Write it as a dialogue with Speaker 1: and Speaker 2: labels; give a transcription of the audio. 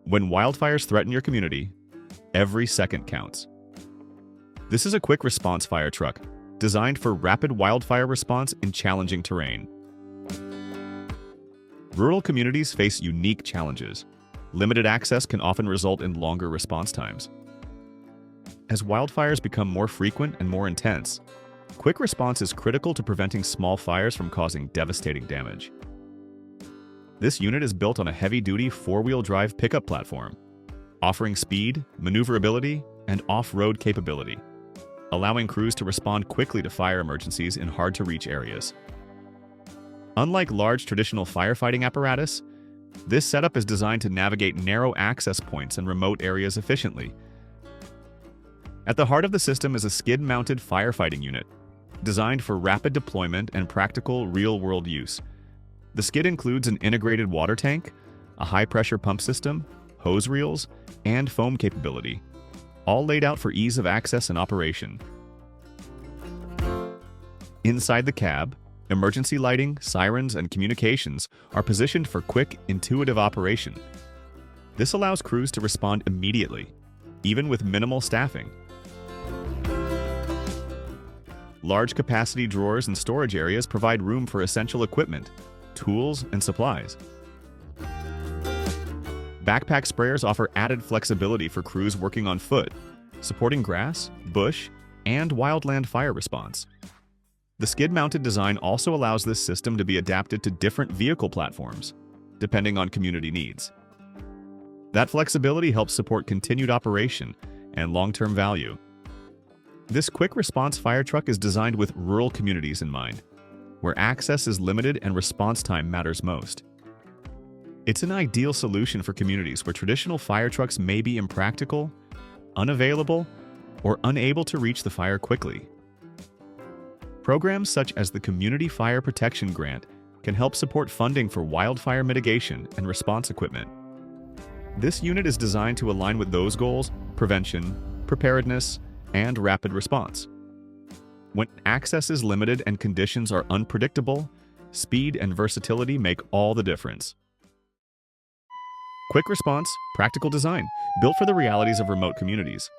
Speaker 1: When wildfires threaten your community, every second counts. This is a quick response fire truck designed for rapid wildfire response in challenging terrain. Rural communities face unique challenges. Limited access can often result in longer response times. As wildfires become more frequent and more intense, quick response is critical to preventing small fires from causing devastating damage. This unit is built on a heavy-duty four-wheel drive pickup platform, offering speed, maneuverability, and off-road capability, allowing crews to respond quickly to fire emergencies in hard-to-reach areas. Unlike large traditional firefighting apparatus, this setup is designed to navigate narrow access points and remote areas efficiently. At the heart of the system is a skid-mounted firefighting unit, designed for rapid deployment and practical real-world use. The skid includes an integrated water tank, a high-pressure pump system, hose reels, and foam capability, all laid out for ease of access and operation. Inside the cab, emergency lighting, sirens, and communications are positioned for quick, intuitive operation. This allows crews to respond immediately, even with minimal staffing. Large capacity drawers and storage areas provide room for essential equipment, tools, and supplies. Backpack sprayers offer added flexibility for crews working on foot, supporting grass, bush, and wildland fire response. The skid-mounted design also allows this system to be adapted to different vehicle platforms, depending on community needs. That flexibility helps support continued operation and long-term value. This quick response fire truck is designed with rural communities in mind, where access is limited and response time matters most. It's an ideal solution for communities where traditional fire trucks may be impractical, unavailable, or unable to reach the fire quickly. Programs such as the Community Fire Protection Grant can help support funding for wildfire mitigation and response equipment. This unit is designed to align with those goals: prevention, preparedness, and rapid response. When access is limited and conditions are unpredictable, speed and versatility make all the difference. Quick response, practical design, built for the realities of remote communities.